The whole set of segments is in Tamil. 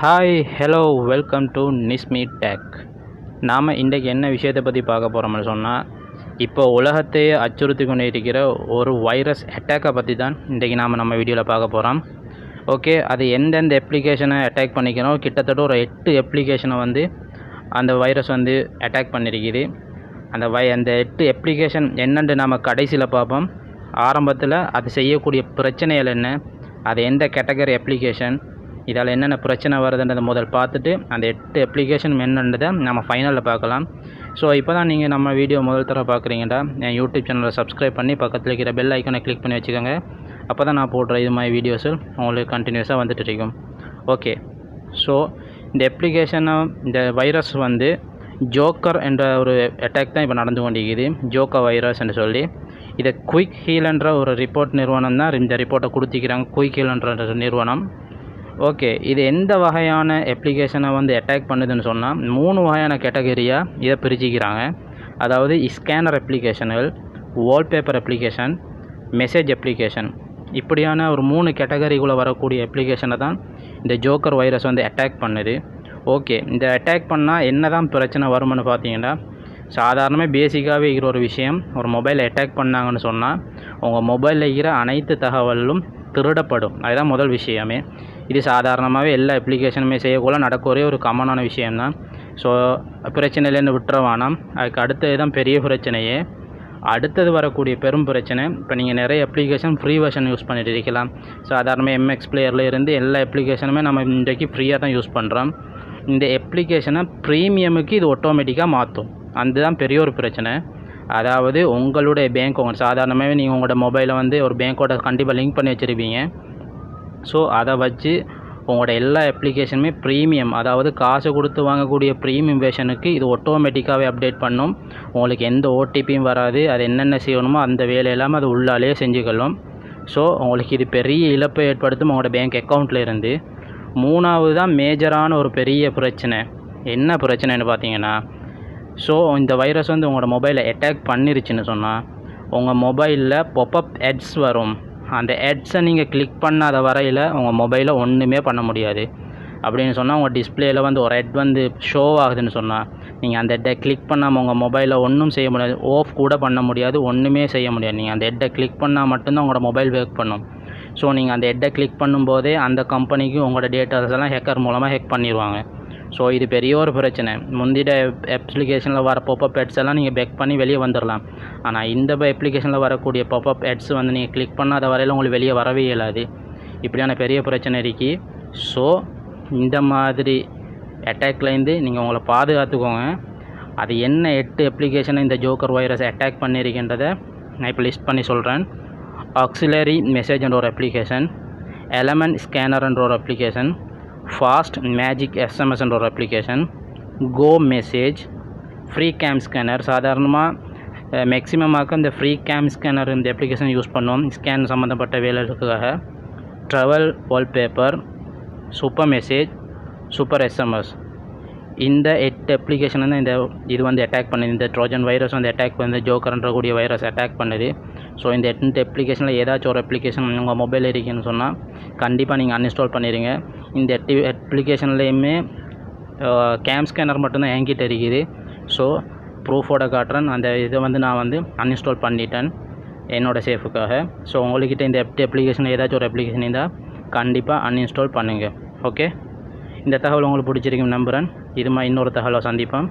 Hi hello welcome to Nismi tech. நாம் இன்றைக்கி என்ன விஷயத்தை பற்றி பார்க்க போகிறோம்னு சொன்னால், இப்போ உலகத்தையே அச்சுறுத்தி கொண்டு இருக்கிற ஒரு வைரஸ் அட்டாக்கை பற்றி தான் இன்றைக்கி நம்ம வீடியோவில் பார்க்க போகிறோம். ஓகே, அது எந்தெந்த அப்ளிகேஷனை அட்டாக் பண்ணிக்கிறோம், கிட்டத்தட்ட ஒரு 8 அப்ளிகேஷனை வந்து அந்த வைரஸ் வந்து அட்டாக் பண்ணியிருக்குது. அந்த 8 அப்ளிகேஷன் என்னென்று நாம் கடைசியில் பார்ப்போம். ஆரம்பத்தில் அது செய்யக்கூடிய பிரச்சனைகள் என்ன, அது எந்த கேட்டகரி அப்ளிகேஷன், இதால் என்னென்ன பிரச்சனை வருதுன்றதை முதல் பார்த்துட்டு அந்த 8 அப்ளிகேஷன் என்னன்றதை நம்ம ஃபைனலில் பார்க்கலாம். ஸோ இப்போ தான் நீங்கள் நம்ம வீடியோ முதல் தர பார்க்குறீங்கடா, என் யூடியூப் சேனலை சப்ஸ்கிரைப் பண்ணி பக்கத்தில் இருக்கிற பெல் ஐக்கனை கிளிக் பண்ணி வச்சுக்கோங்க. அப்போ தான் நான் போடுற இது மாதிரி வீடியோஸு உங்களுக்கு கண்டினியூஸாக வந்துட்டு இருக்கும். ஓகே, ஸோ இந்த அப்ளிகேஷனை இந்த வைரஸ் வந்து ஜோக்கர் என்ற ஒரு அட்டாக் தான் இப்போ நடந்து கொண்டிருக்குது. ஜோக்கர் வைரஸ் என்று சொல்லி இதை குயிக் ஹீல் என்ற ஒரு ரிப்போர்ட் நிறுவனம் தான் இந்த ரிப்போர்ட்டை கொடுத்திக்கிறாங்க. குயிக் ஹீல் என்ற நிறுவனம். ஓகே, இது எந்த வகையான அப்ளிகேஷனை வந்து அட்டாக் பண்ணுதுன்னு சொன்னால் 3 வகையான கேட்டகரியாக இதை பிரிச்சுக்கிறாங்க. அதாவது ஸ்கேனர் அப்ளிகேஷன்கள், வால்பேப்பர் அப்ளிகேஷன், மெசேஜ் அப்ளிகேஷன், இப்படியான ஒரு 3 கேட்டகரிக்குள்ளே வரக்கூடிய அப்ளிகேஷனை தான் இந்த ஜோக்கர் வைரஸ் வந்து அட்டாக் பண்ணுது. ஓகே, இந்த அட்டாக் பண்ணால் என்ன தான் பிரச்சனை வரும்னு பார்த்தீங்கன்னா, சாதாரணமாக பேசிக்காகவே இருக்கிற ஒரு விஷயம், ஒரு மொபைலை அட்டாக் பண்ணாங்கன்னு சொன்னால் உங்கள் மொபைலில் இருக்கிற அனைத்து தகவலும் திருடப்படும். அதுதான் முதல் விஷயமே. இது சாதாரணமாகவே எல்லா அப்ளிகேஷனுமே செய்யக்குள்ள நடக்கிற ஒரு காமனான விஷயம்தான். ஸோ பிரச்சனையிலேருந்து விட்டுறவானாம். அதுக்கு அடுத்தது தான் பெரிய பிரச்சனையே. அடுத்தது வரக்கூடிய பெரும் பிரச்சனை, இப்போ நீங்கள் நிறைய அப்ளிகேஷன் ஃப்ரீ வெர்ஷன் யூஸ் பண்ணிட்டு இருக்கலாம். சாதாரணமாக எம்எக்ஸ் பிளேயரில் இருந்து எல்லா அப்ளிகேஷனுமே நம்ம இன்றைக்கு ஃப்ரீயாக தான் யூஸ் பண்ணுறோம். இந்த அப்ளிகேஷனை ப்ரீமியமுக்கு இது ஆட்டோமேட்டிக்காக மாற்றும். அதுதான் பெரிய ஒரு பிரச்சனை. அதாவது உங்களுடைய பேங்க், சாதாரணமாகவே நீங்கள் உங்களோட மொபைலை வந்து ஒரு பேங்க்கோட கண்டிப்பாக லிங்க் பண்ணி வச்சுருப்பீங்க. ஸோ அதை வச்சு உங்களோட எல்லா அப்ளிகேஷனுமே ப்ரீமியம், அதாவது காசு கொடுத்து வாங்கக்கூடிய ப்ரீமியம் வெர்ஷனுக்கு இது ஆட்டோமேட்டிக்காகவே அப்டேட் பண்ணும். உங்களுக்கு எந்த ஓடிபியும் வராது. அது என்னென்ன செய்யணுமோ அந்த வேலையெல்லாமல் அது உள்ளாலே செஞ்சுக்கொள்ளும். ஸோ உங்களுக்கு இது பெரிய இழப்பை ஏற்படுத்தும் உங்களோட பேங்க் அக்கௌண்ட்டில் இருந்து. 3வது தான் மேஜரான ஒரு பெரிய பிரச்சனை. என்ன பிரச்சனைன்னு பார்த்தீங்கன்னா, ஸோ இந்த வைரஸ் வந்து உங்களோட மொபைலை அட்டாக் பண்ணிருச்சுன்னு சொன்னால் உங்கள் மொபைலில் பாப்அப் ஆட்ஸ் வரும். அந்த ஆட்ஸை நீங்கள் கிளிக் பண்ணாத வரையில் உங்கள் மொபைலில் ஒன்றுமே பண்ண முடியாது. அப்படின்னு சொன்னால் உங்கள் டிஸ்பிளேயில் வந்து ஒரு ஆட் வந்து ஷோ ஆகுதுன்னு சொன்னால் நீங்கள் அந்த ஆட்டை கிளிக் பண்ணாமல் உங்கள் மொபைலில் ஒன்றும் செய்ய முடியாது. ஆஃப் கூட பண்ண முடியாது, ஒன்றுமே செய்ய முடியாது. நீங்கள் அந்த ஆட்டை கிளிக் பண்ணால் மட்டும்தான் உங்களோட மொபைல் ஒர்க் பண்ணும். ஸோ நீங்கள் அந்த ஆட்டை கிளிக் பண்ணும்போதே அந்த கம்பெனிக்கு உங்களோட டேட்டாஸ் எல்லாம் ஹேக்கர் மூலமாக ஹேக் பண்ணிடுவாங்க. ஸோ இது பெரிய ஒரு பிரச்சனை. முந்திட அப்ளிகேஷனில் வர பாப்அப் ஆட்ஸ் எல்லாம் நீங்கள் பேக் பண்ணி வெளியே வந்துடலாம். ஆனால் இந்த அப்ளிகேஷனில் வரக்கூடிய பாப்அப் ஆட்ஸ் வந்து நீங்கள் கிளிக் பண்ணாத வரையில் உங்களுக்கு வெளியே வரவே இயலாது. இப்படியான பெரிய பிரச்சனை இருக்குது. ஸோ இந்த மாதிரி அட்டாக்லேருந்து நீங்கள் உங்களை பாதுகாத்துக்கோங்க. அது என்ன 8 அப்ளிகேஷனை இந்த ஜோக்கர் வைரஸ் அட்டாக் பண்ணியிருக்கின்றதை நான் இப்போ லிஸ்ட் பண்ணி சொல்கிறேன். ஆக்சிலரி மெசேஜ்ன்ற ஒரு அப்ளிகேஷன், எலமெண்ட் ஸ்கேனர்ன்ற ஒரு அப்ளிகேஷன், ஃபாஸ்ட் மேஜிக் எஸ்எம்எஸ்ன்ற ஒரு application, go message, free game scanner. சாதாரணமாக மேக்ஸிமமாக இந்த ஃப்ரீ கேம் ஸ்கேனர் இந்த அப்ளிகேஷன் யூஸ் பண்ணுவோம் ஸ்கேன் சம்மந்தப்பட்ட வேலைகளுக்காக. Travel wallpaper, super message, super SMS. இந்த 8 அப்ளிகேஷன் தான் இது வந்து அட்டாக் பண்ணுது. இந்த ட்ரோஜன் வைரஸ் வந்து அட்டாக் பண்ணுது, ஜோக்கர்ன்ற கூடிய வைரஸ் அட்டாக் பண்ணுது. ஸோ இந்த 8 அப்ளிகேஷனில் ஏதாச்சும் ஒரு அப்ளிகேஷன் உங்கள் மொபைல் இருக்குன்னு சொன்னால் கண்டிப்பாக நீங்கள் அன்இன்ஸ்டால் பண்ணிடுங்க. இந்த 8 அப்ளிகேஷன்லேயுமே கேம் ஸ்கேனர் மட்டும்தான் என்கிட்ட இருக்குது. ஸோ ப்ரூஃபோட காட்டுறேன். அந்த இதை வந்து நான் வந்து அன்இன்ஸ்டால் பண்ணிட்டேன் என்னோடய சேஃபுக்காக. ஸோ உங்கள்கிட்ட இந்த 8 அப்ளிகேஷன் ஏதாச்சும் ஒரு அப்ளிகேஷன் இருந்தால் கண்டிப்பாக அன்இன்ஸ்டால் பண்ணுங்கள். ஓகே, இந்த தகவல் உங்களுக்கு பிடிச்சிருக்கும் நம்புகிறேன். இது மாதிரி இன்னொரு தகவலை சந்திப்போம்.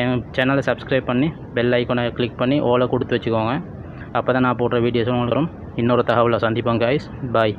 என் சேனலை சப்ஸ்கிரைப் பண்ணி பெல் ஐக்கானை கிளிக் பண்ணி ஓலை கொடுத்து வச்சுக்கோங்க. அப்போ தான் நான் போடுற வீடியோஸ் உங்களுக்கு வரும். இன்னொரு தகவலை சந்திப்போம் கைஸ். பாய்.